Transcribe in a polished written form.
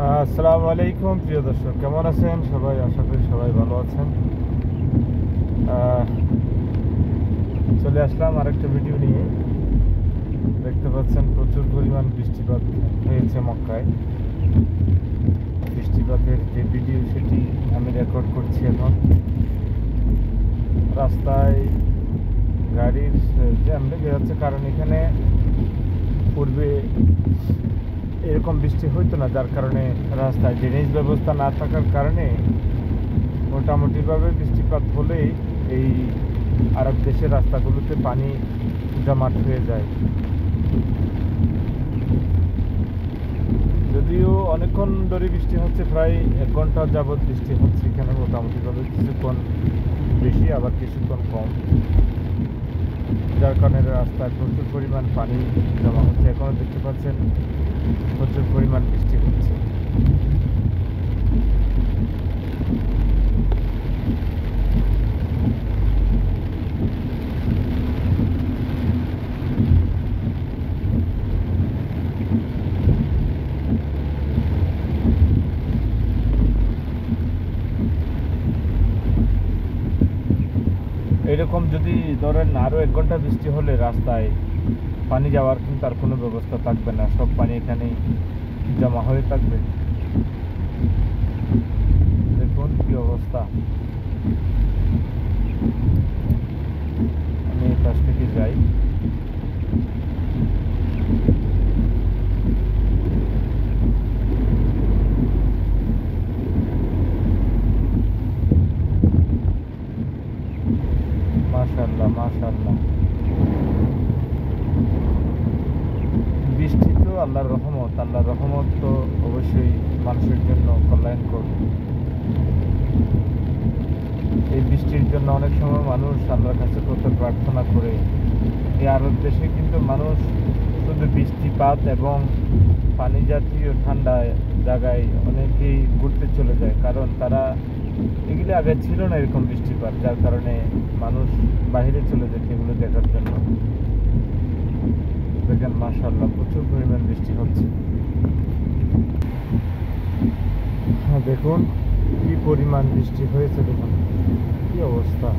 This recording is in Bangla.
আসসালামু আলাইকুম প্রিয় দর্শক, কেমন আছেন সবাই? আশা করি সবাই ভালো আছেন। চলে আসলাম আরেকটা ভিডিও নিয়ে। দেখতে পাচ্ছেন প্রচুর পরিমাণ বৃষ্টিপাত হয়েছে মক্কায়। বৃষ্টিপাতের যে ভিডিও সেটি আমি রেকর্ড করছি এখন। রাস্তায় গাড়ির জ্যাম লেগে যাচ্ছে, কারণ এখানে পূর্বে এরকম বৃষ্টি হইতো না, যার কারণে রাস্তায় ড্রেনেজ ব্যবস্থা না থাকার কারণে মোটামুটিভাবে বৃষ্টিপাত হলেই এই আরব দেশের রাস্তাগুলোতে পানি জমাট হয়ে যায়। যদিও অনেকক্ষণ ধরে বৃষ্টি হচ্ছে, প্রায় 1 ঘন্টা যাবৎ বৃষ্টি হচ্ছে এখানে। মোটামুটিভাবে কিছুক্ষণ বেশি আবার কিছুক্ষণ কম, যার কারণে রাস্তায় প্রচুর পরিমাণ পানি জমা হচ্ছে। এখনও দেখতে পাচ্ছেন প্রচুর পরিমাণ বৃষ্টি হচ্ছে। এরকম যদি ধরেন আরও 1 ঘন্টা বৃষ্টি হলে রাস্তায় পানি যাওয়ার কিন্তু আর কোনো ব্যবস্থা থাকবে না, সব পানি এখানেই জমা হয়ে থাকবে। দেখুন কি অবস্থা। আমি এই পাশ থেকে যাই। মাশাআল্লাহ মাশাআল্লাহ, বৃষ্টি তো আল্লাহর রহমত। আল্লাহর রহমত তো অবশ্যই মানুষের জন্য কল্যাণকর। এই বৃষ্টির জন্য অনেক সময় মানুষ আল্লাহর কাছে কত প্রার্থনা করে। এই আরব দেশে কিন্তু মানুষ শুধু বৃষ্টিপাত এবং পানি জাতীয় ঠান্ডা জায়গায় অনেকেই ঘুরতে চলে যায়, কারণ তারা এগুলি আগে ছিল না এরকম বৃষ্টিপাত, যার কারণে মানুষ বাইরে চলে যায় সেগুলো দেখার জন্য। দেখেন মাশাআল্লাহ, প্রচুর পরিমাণ বৃষ্টি হচ্ছে। দেখুন কি পরিমাণ বৃষ্টি হয়েছে, দেখুন কি অবস্থা।